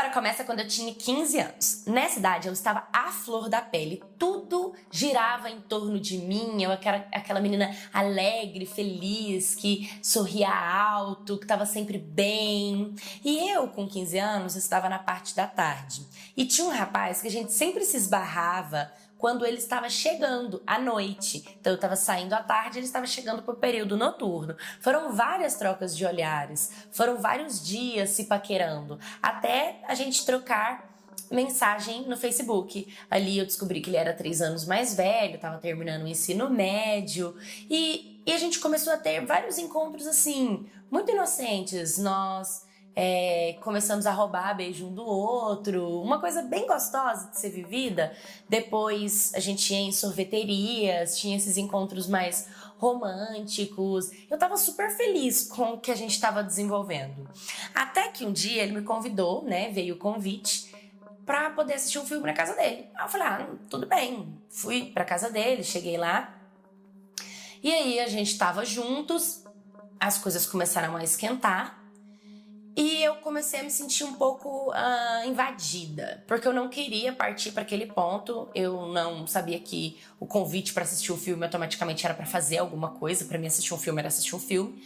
história começa quando eu tinha 15 anos. Nessa idade eu estava à flor da pele. Tudo girava em torno de mim. Eu era aquela menina alegre, feliz, que sorria alto, que estava sempre bem. E eu, com 15 anos, estava na parte da tarde. E tinha um rapaz que a gente sempre se esbarrava quando ele estava chegando à noite. Então eu estava saindo à tarde, ele estava chegando para o período noturno. Foram várias trocas de olhares, foram vários dias se paquerando, até a gente trocar mensagem no Facebook. Ali eu descobri que ele era 3 anos mais velho, estava terminando o ensino médio, e a gente começou a ter vários encontros assim, muito inocentes. Nós começamos a roubar beijo um do outro, uma coisa bem gostosa de ser vivida. Depois a gente ia em sorveterias, tinha esses encontros mais românticos. Eu tava super feliz com o que a gente tava desenvolvendo. Até que um dia ele me convidou, né, veio o convite pra poder assistir um filme na casa dele. Aí eu falei, tudo bem. Fui pra casa dele, cheguei lá. E aí a gente tava juntos, as coisas começaram a esquentar. E eu comecei a me sentir um pouco invadida, porque eu não queria partir para aquele ponto. Eu não sabia que o convite para assistir o filme automaticamente era para fazer alguma coisa. Para mim, assistir um filme era assistir um filme.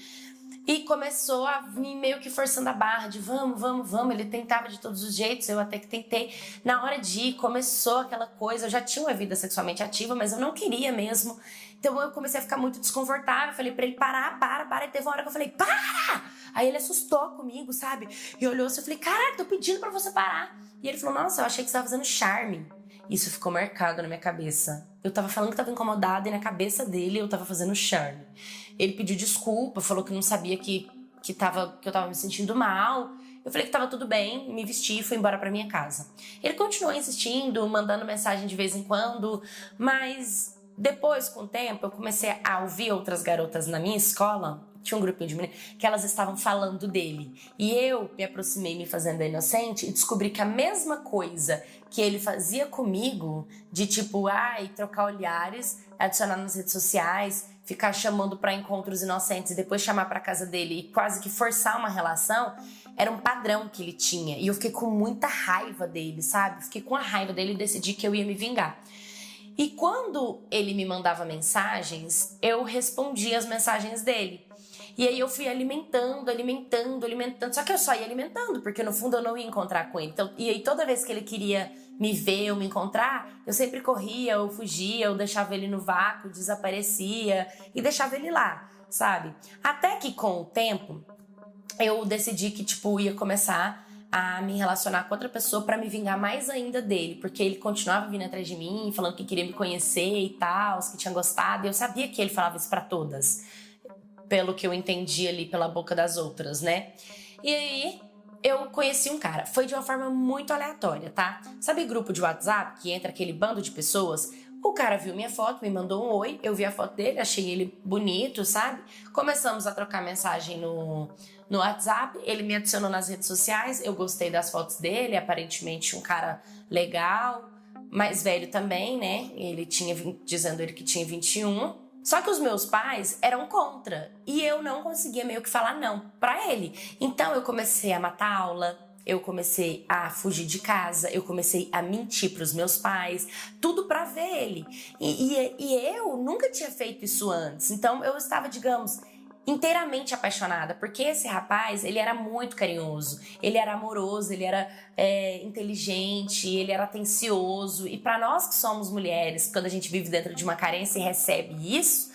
E começou a vir meio que forçando a barra de vamos. Ele tentava de todos os jeitos, eu até que tentei. Na hora de ir, começou aquela coisa. Eu já tinha uma vida sexualmente ativa, mas eu não queria mesmo. Então eu comecei a ficar muito desconfortável. Falei pra ele, para. E teve uma hora que eu falei, para! Aí ele assustou comigo, sabe? E olhou assim, eu falei, caraca, tô pedindo pra você parar. E ele falou, nossa, eu achei que você tava fazendo charme. Isso ficou marcado na minha cabeça. Eu tava falando que tava incomodada e na cabeça dele eu tava fazendo charme. Ele pediu desculpa, falou que não sabia que eu tava me sentindo mal. Eu falei que tava tudo bem, me vesti e fui embora pra minha casa. Ele continuou insistindo, mandando mensagem de vez em quando, mas depois, com o tempo, eu comecei a ouvir outras garotas na minha escola. Tinha um grupinho de meninas que elas estavam falando dele. E eu me aproximei, me fazendo inocente, e descobri que a mesma coisa que ele fazia comigo, de tipo, trocar olhares, adicionar nas redes sociais, ficar chamando pra encontros inocentes e depois chamar pra casa dele e quase que forçar uma relação, era um padrão que ele tinha. E eu fiquei com muita raiva dele, sabe? Fiquei com a raiva dele e decidi que eu ia me vingar. E quando ele me mandava mensagens, eu respondia as mensagens dele. E aí eu fui alimentando. Só que eu só ia alimentando, porque no fundo eu não ia encontrar com ele. Então, e aí toda vez que ele queria me ver ou me encontrar, eu sempre corria, eu fugia, eu deixava ele no vácuo, desaparecia e deixava ele lá, sabe? Até que com o tempo, eu decidi que, ia começar a me relacionar com outra pessoa pra me vingar mais ainda dele, porque ele continuava vindo atrás de mim, falando que queria me conhecer e tal, que tinha gostado, e eu sabia que ele falava isso pra todas, pelo que eu entendi ali pela boca das outras, né? E aí eu conheci um cara, foi de uma forma muito aleatória, tá? Sabe grupo de WhatsApp que entra aquele bando de pessoas? O cara viu minha foto, me mandou um oi, eu vi a foto dele, achei ele bonito, sabe? Começamos a trocar mensagem no WhatsApp, ele me adicionou nas redes sociais, eu gostei das fotos dele, aparentemente um cara legal, mais velho também, né? Dizendo ele que tinha 21. Só que os meus pais eram contra e eu não conseguia meio que falar não pra ele. Então eu comecei a matar aula, eu comecei a fugir de casa, eu comecei a mentir pros meus pais, tudo pra ver ele. E eu nunca tinha feito isso antes, então eu estava, digamos, inteiramente apaixonada, porque esse rapaz, ele era muito carinhoso, ele era amoroso, ele era inteligente, ele era atencioso, e pra nós que somos mulheres, quando a gente vive dentro de uma carência e recebe isso,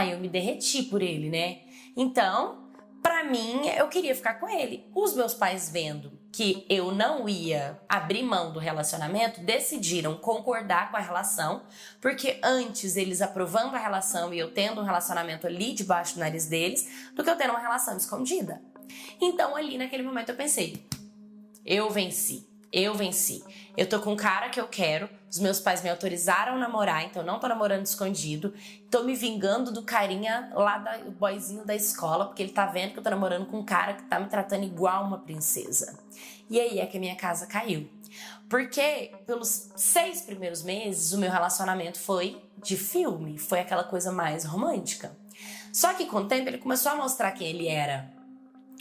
eu me derreti por ele, né? Então, pra mim, eu queria ficar com ele. Os meus pais, vendo que eu não ia abrir mão do relacionamento, decidiram concordar com a relação, porque antes eles aprovando a relação e eu tendo um relacionamento ali debaixo do nariz deles, do que eu tendo uma relação escondida. Então ali naquele momento eu pensei, eu venci. Eu tô com um cara que eu quero, os meus pais me autorizaram a namorar, então eu não tô namorando escondido, tô me vingando do carinha lá do boyzinho da escola, porque ele tá vendo que eu tô namorando com um cara que tá me tratando igual uma princesa. E aí é que a minha casa caiu. Porque pelos 6 primeiros meses o meu relacionamento foi de filme, foi aquela coisa mais romântica. Só que com o tempo ele começou a mostrar quem ele era.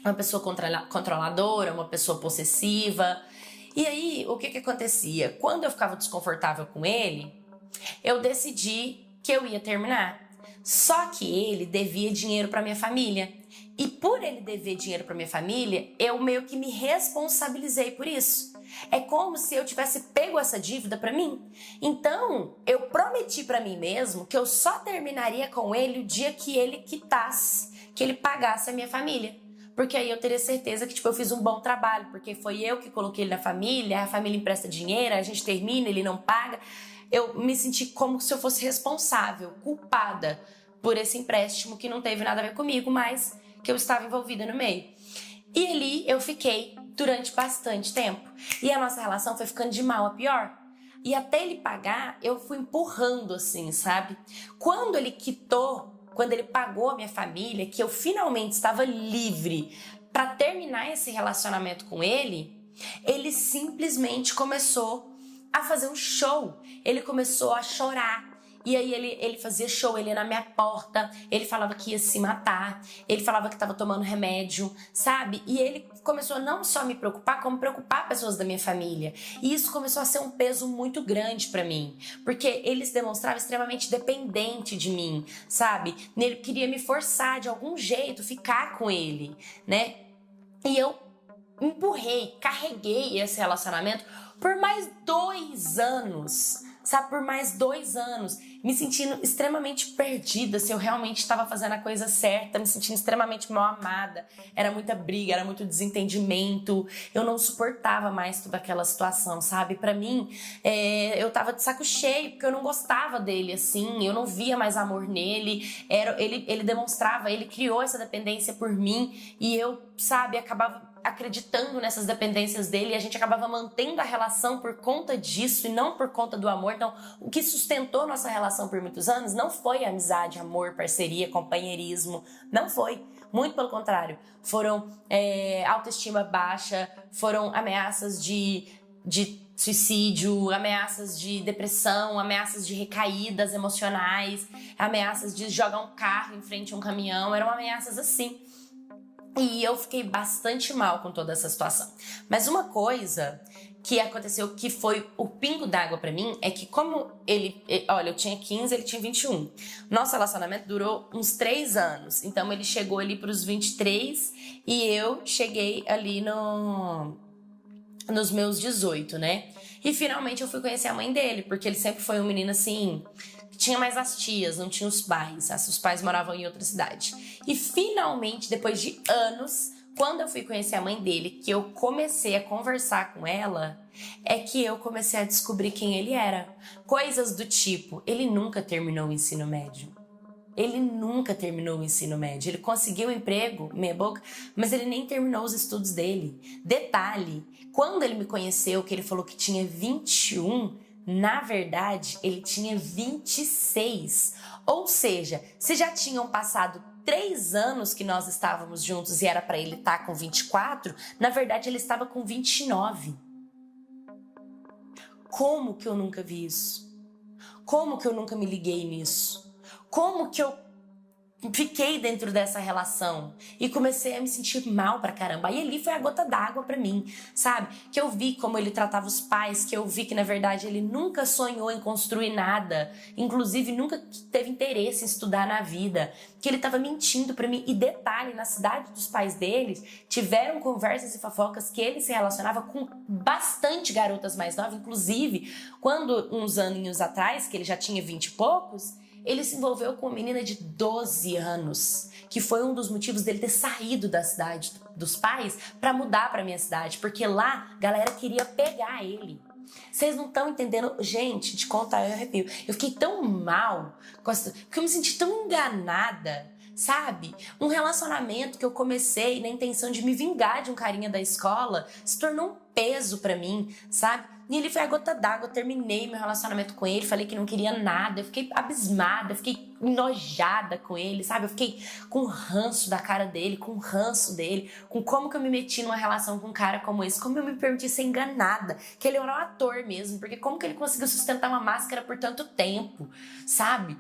Uma pessoa controladora, uma pessoa possessiva. E aí, o que que acontecia? Quando eu ficava desconfortável com ele, eu decidi que eu ia terminar. Só que ele devia dinheiro para minha família. E por ele dever dinheiro para minha família, eu meio que me responsabilizei por isso. É como se eu tivesse pego essa dívida para mim. Então, eu prometi para mim mesmo que eu só terminaria com ele o dia que ele quitasse, que ele pagasse a minha família. Porque aí eu teria certeza que eu fiz um bom trabalho, porque foi eu que coloquei ele na família, a família empresta dinheiro, a gente termina, ele não paga. Eu me senti como se eu fosse responsável, culpada por esse empréstimo que não teve nada a ver comigo, mas que eu estava envolvida no meio. E ali eu fiquei durante bastante tempo. E a nossa relação foi ficando de mal a pior. E até ele pagar, eu fui empurrando assim, sabe? Quando ele quitou, quando ele pagou a minha família, que eu finalmente estava livre para terminar esse relacionamento com ele, ele simplesmente começou a fazer um show. Ele começou a chorar. E aí ele fazia show, ele ia na minha porta, ele falava que ia se matar, ele falava que estava tomando remédio, sabe? E ele começou a não só me preocupar, como preocupar pessoas da minha família. E isso começou a ser um peso muito grande pra mim, porque ele se demonstrava extremamente dependente de mim, sabe? Ele queria me forçar de algum jeito, ficar com ele, né? E eu empurrei, carreguei esse relacionamento por mais 2 anos, sabe? Por mais 2 anos, me sentindo extremamente perdida se eu realmente estava fazendo a coisa certa, me sentindo extremamente mal amada. Era muita briga, era muito desentendimento, eu não suportava mais toda aquela situação, sabe? Pra mim, eu tava de saco cheio, porque eu não gostava dele, assim, eu não via mais amor nele, ele demonstrava, ele criou essa dependência por mim, e eu, sabe, acabava acreditando nessas dependências dele, e a gente acabava mantendo a relação por conta disso e não por conta do amor. Então, o que sustentou nossa relação por muitos anos não foi amizade, amor, parceria, companheirismo, não foi. Muito pelo contrário, foram autoestima baixa, foram ameaças de suicídio, ameaças de depressão, ameaças de recaídas emocionais, ameaças de jogar um carro em frente a um caminhão, eram ameaças assim. E eu fiquei bastante mal com toda essa situação. Mas uma coisa que aconteceu, que foi o pingo d'água pra mim, é que como olha, eu tinha 15, ele tinha 21. Nosso relacionamento durou uns 3 anos. Então ele chegou ali pros 23 e eu cheguei ali nos meus 18, né? E finalmente eu fui conhecer a mãe dele, porque ele sempre foi um menino assim, tinha mais as tias, não tinha os pais. Os pais moravam em outra cidade. E finalmente, depois de anos, quando eu fui conhecer a mãe dele, que eu comecei a conversar com ela, é que eu comecei a descobrir quem ele era. Coisas do tipo, ele nunca terminou o ensino médio. Ele nunca terminou o ensino médio. Ele conseguiu um emprego, meia boca, mas ele nem terminou os estudos dele. Detalhe, quando ele me conheceu, que ele falou que tinha 21, na verdade, ele tinha 26. Ou seja, se já tinham passado 3 anos que nós estávamos juntos e era para ele estar com 24, na verdade ele estava com 29. Como que eu nunca vi isso? Como que eu nunca me liguei nisso? Como que eu fiquei dentro dessa relação e comecei a me sentir mal pra caramba. E ali foi a gota d'água pra mim, sabe? Que eu vi como ele tratava os pais, que eu vi que na verdade ele nunca sonhou em construir nada, inclusive nunca teve interesse em estudar na vida, que ele tava mentindo pra mim. E detalhe, na cidade dos pais deles, tiveram conversas e fofocas que ele se relacionava com bastante garotas mais novas, inclusive quando uns aninhos atrás, que ele já tinha 20 e poucos, ele se envolveu com uma menina de 12 anos, que foi um dos motivos dele ter saído da cidade dos pais para mudar para minha cidade, porque lá a galera queria pegar ele. Vocês não estão entendendo? Gente, de contar eu arrepio. Eu fiquei tão mal, porque eu me senti tão enganada, sabe? Um relacionamento que eu comecei na intenção de me vingar de um carinha da escola se tornou um peso pra mim, sabe? E ele foi a gota d'água, eu terminei meu relacionamento com ele, falei que não queria nada, eu fiquei abismada, eu fiquei enojada com ele, sabe? Eu fiquei com ranço da cara dele, com ranço dele, com como que eu me meti numa relação com um cara como esse, como eu me permiti ser enganada, que ele era um ator mesmo, porque como que ele conseguiu sustentar uma máscara por tanto tempo, sabe?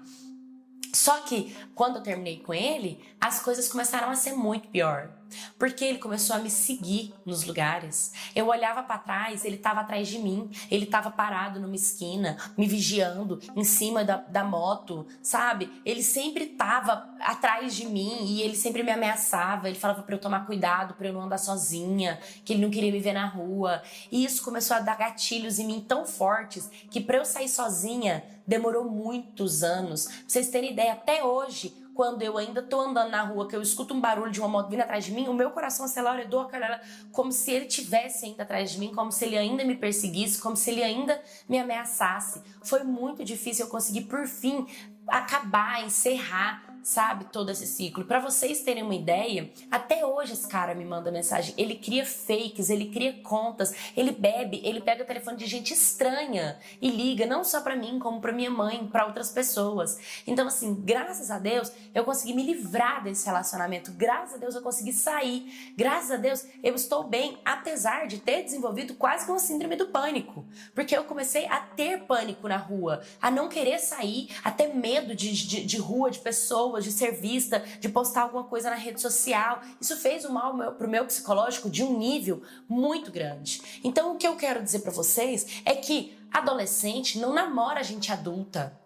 Só que, quando eu terminei com ele, as coisas começaram a ser muito pior. Porque ele começou a me seguir nos lugares. Eu olhava pra trás, ele tava atrás de mim. Ele tava parado numa esquina, me vigiando, em cima da moto, sabe? Ele sempre tava atrás de mim e ele sempre me ameaçava. Ele falava pra eu tomar cuidado, pra eu não andar sozinha, que ele não queria me ver na rua. E isso começou a dar gatilhos em mim tão fortes que pra eu sair sozinha demorou muitos anos. Pra vocês terem ideia, até hoje, quando eu ainda tô andando na rua, que eu escuto um barulho de uma moto vindo atrás de mim, o meu coração acelera, eu dou aquela, como se ele tivesse ainda atrás de mim, como se ele ainda me perseguisse, como se ele ainda me ameaçasse. Foi muito difícil eu conseguir, por fim, acabar, encerrar, sabe, todo esse ciclo. Pra vocês terem uma ideia, até hoje esse cara me manda mensagem, ele cria fakes, ele cria contas, ele bebe, ele pega o telefone de gente estranha e liga, não só pra mim, como pra minha mãe, pra outras pessoas. Então, assim, graças a Deus, eu consegui me livrar desse relacionamento, graças a Deus eu consegui sair, graças a Deus eu estou bem, apesar de ter desenvolvido quase que uma síndrome do pânico, porque eu comecei a ter pânico na rua, a não querer sair, a ter medo de rua, de pessoas, de ser vista, de postar alguma coisa na rede social. Isso fez um mal pro meu psicológico de um nível muito grande. Então, o que eu quero dizer pra vocês é que adolescente não namora gente adulta.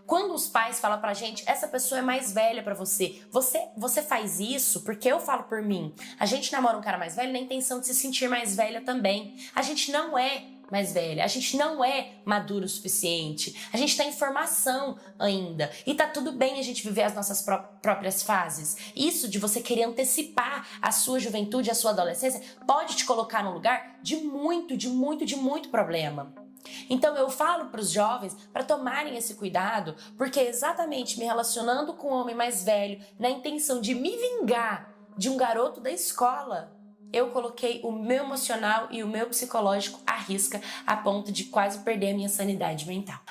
Quando os pais falam pra gente, essa pessoa é mais velha pra você, você faz isso porque eu falo por mim. A gente namora um cara mais velho na intenção de se sentir mais velha também. A gente não é mais velha, a gente não é maduro o suficiente, a gente tá em formação ainda e tá tudo bem a gente viver as nossas próprias fases. Isso de você querer antecipar a sua juventude, a sua adolescência, pode te colocar num lugar de muito problema. Então eu falo para os jovens para tomarem esse cuidado, porque exatamente me relacionando com um homem mais velho, na intenção de me vingar de um garoto da escola, eu coloquei o meu emocional e o meu psicológico à risca a ponto de quase perder a minha sanidade mental.